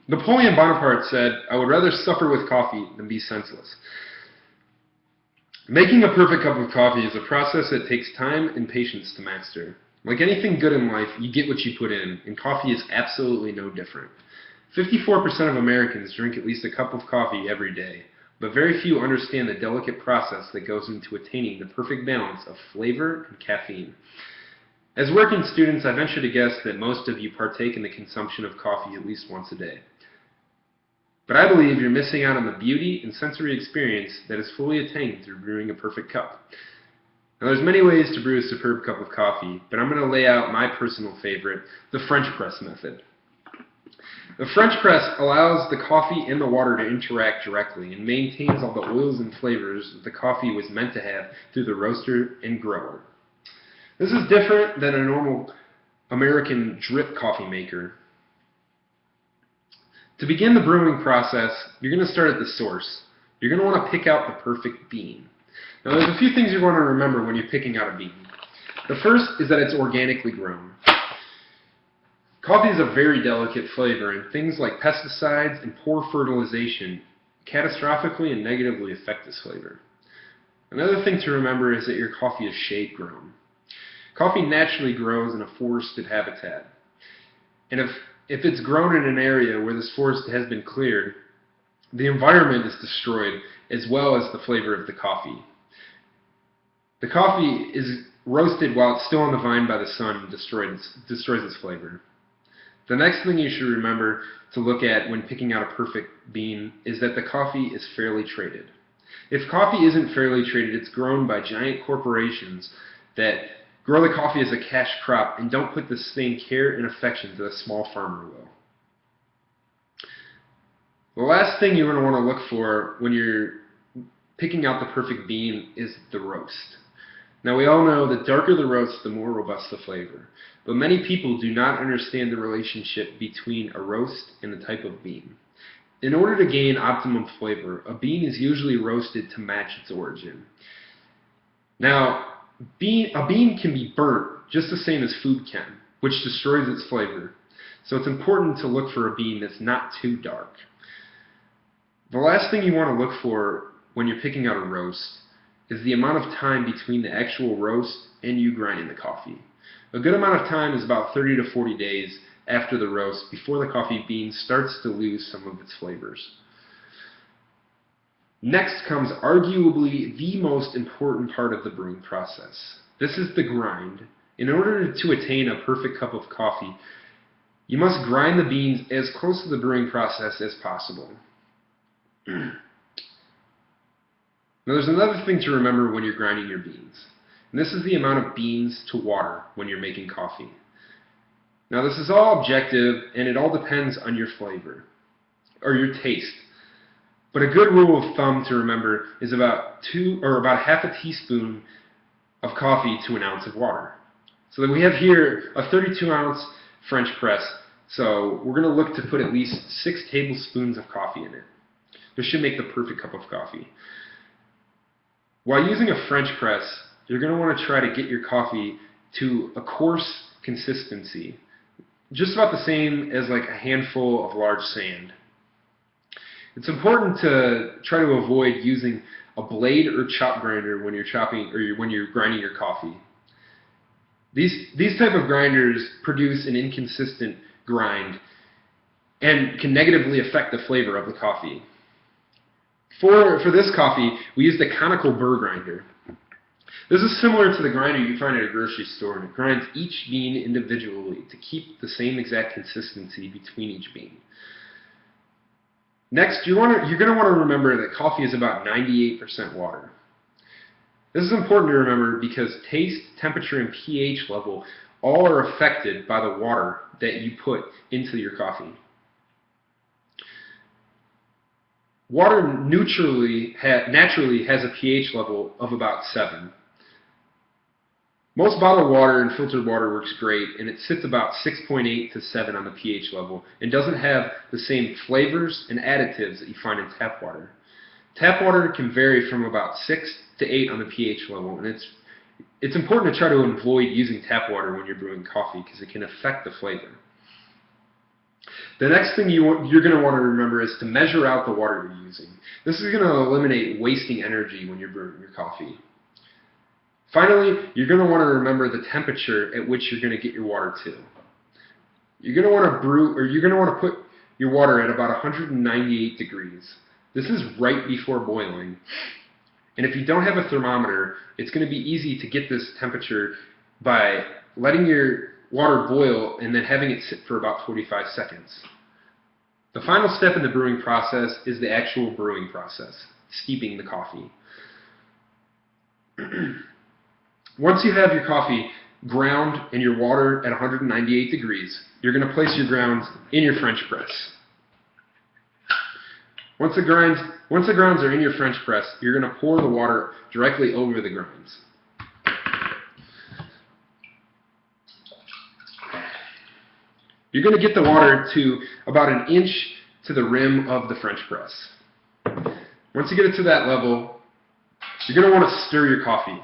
Napoleon Bonaparte said, "I would rather suffer with coffee than be senseless." Making a perfect cup of coffee is a process that takes time and patience to master. Like anything good in life, you get what you put in, and coffee is absolutely no different. 54% of Americans drink at least a cup of coffee every day, but very few understand the delicate process that goes into attaining the perfect balance of flavor and caffeine. As working students, I venture to guess that most of you partake in the consumption of coffee at least once a day. But I believe you're missing out on the beauty and sensory experience that is fully attained through brewing a perfect cup. Now there's many ways to brew a superb cup of coffee, but I'm going to lay out my personal favorite, the French press method. The French press allows the coffee and the water to interact directly and maintains all the oils and flavors that the coffee was meant to have through the roaster and grower. This is different than a normal American drip coffee maker. To begin the brewing process, you're going to start at the source. You're going to want to pick out the perfect bean. Now there's a few things you want to remember when you're picking out a bean. The first is that it's organically grown. Coffee is a very delicate flavor, and things like pesticides and poor fertilization catastrophically and negatively affect this flavor. Another thing to remember is that your coffee is shade grown. Coffee naturally grows in a forested habitat. And if it's grown in an area where this forest has been cleared, the environment is destroyed as well as the flavor of the coffee. The coffee is roasted while it's still on the vine by the sun and destroys its flavor. The next thing you should remember to look at when picking out a perfect bean is that the coffee is fairly traded. If coffee isn't fairly traded, it's grown by giant corporations that grow the coffee as a cash crop and don't put the same care and affection that a small farmer will. The last thing you're going to want to look for when you're picking out the perfect bean is the roast. Now we all know the darker the roast, the more robust the flavor. But many people do not understand the relationship between a roast and the type of bean. In order to gain optimum flavor, a bean is usually roasted to match its origin. Now, a bean can be burnt just the same as food can, which destroys its flavor. So it's important to look for a bean that's not too dark. The last thing you want to look for when you're picking out a roast is the amount of time between the actual roast and you grinding the coffee. A good amount of time is about 30 to 40 days after the roast before the coffee bean starts to lose some of its flavors. Next comes arguably the most important part of the brewing process. This is the grind. In order to attain a perfect cup of coffee, you must grind the beans as close to the brewing process as possible. Now there's another thing to remember when you're grinding your beans, and this is the amount of beans to water when you're making coffee. Now this is all objective, and it all depends on your flavor, or your taste. But a good rule of thumb to remember is about half a teaspoon of coffee to an ounce of water. So that we have here a 32-ounce French press, so we're going to look to put at least 6 tablespoons of coffee in it. This should make the perfect cup of coffee. While using a French press, you're going to want to try to get your coffee to a coarse consistency, just about the same as like a handful of large sand. It's important to try to avoid using a blade or chop grinder when you're chopping or when you're grinding your coffee. These type of grinders produce an inconsistent grind and can negatively affect the flavor of the coffee. For this coffee, we used a conical burr grinder. This is similar to the grinder you find at a grocery store, and it grinds each bean individually to keep the same exact consistency between each bean. Next, you're going to want to remember that coffee is about 98% water. This is important to remember because taste, temperature, and pH level all are affected by the water that you put into your coffee. Water naturally has a pH level of about 7. Most bottled water and filtered water works great, and it sits about 6.8 to 7 on the pH level and doesn't have the same flavors and additives that you find in tap water. Tap water can vary from about 6 to 8 on the pH level, and it's important to try to avoid using tap water when you're brewing coffee because it can affect the flavor. The next thing you're going to want to remember is to measure out the water you're using. This is going to eliminate wasting energy when you're brewing your coffee. Finally, you're going to want to remember the temperature at which you're going to get your water to. You're going to want to put your water at about 198 degrees. This is right before boiling. And if you don't have a thermometer, it's going to be easy to get this temperature by letting your water boil and then having it sit for about 45 seconds. The final step in the brewing process is the actual brewing process, steeping the coffee. Once you have your coffee ground and your water at 198 degrees, you're going to place your grounds in your French press. Once the grounds are in your French press, you're going to pour the water directly over the grounds. You're going to get the water to about an inch to the rim of the French press. Once you get it to that level, you're going to want to stir your coffee.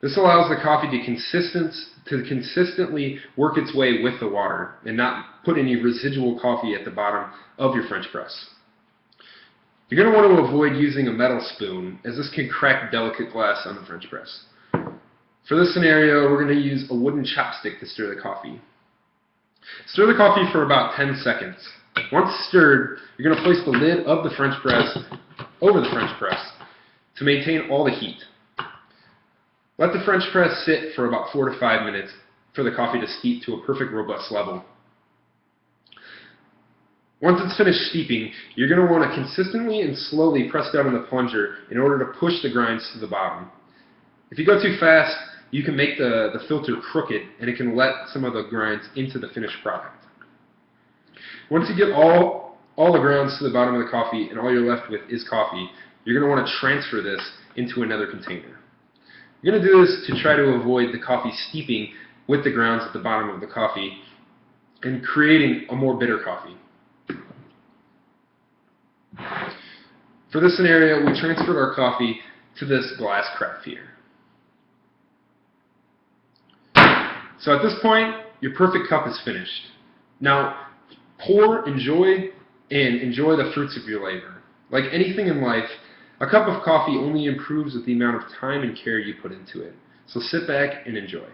This allows the coffee to consistently work its way with the water and not put any residual coffee at the bottom of your French press. You're going to want to avoid using a metal spoon, as this can crack delicate glass on the French press. For this scenario, we're going to use a wooden chopstick to stir the coffee. Stir the coffee for about 10 seconds. Once stirred, you're going to place the lid of the French press over the French press to maintain all the heat. Let the French press sit for about 4 to 5 minutes for the coffee to steep to a perfect robust level. Once it's finished steeping, you're going to want to consistently and slowly press down on the plunger in order to push the grinds to the bottom. If you go too fast, you can make the filter crooked and it can let some of the grinds into the finished product. Once you get all the grounds to the bottom of the coffee and all you're left with is coffee, you're going to want to transfer this into another container. You're going to do this to try to avoid the coffee steeping with the grounds at the bottom of the coffee and creating a more bitter coffee. For this scenario, we transferred our coffee to this glass carafe here. So at this point, your perfect cup is finished. Now, enjoy the fruits of your labor. Like anything in life, a cup of coffee only improves with the amount of time and care you put into it. So sit back and enjoy.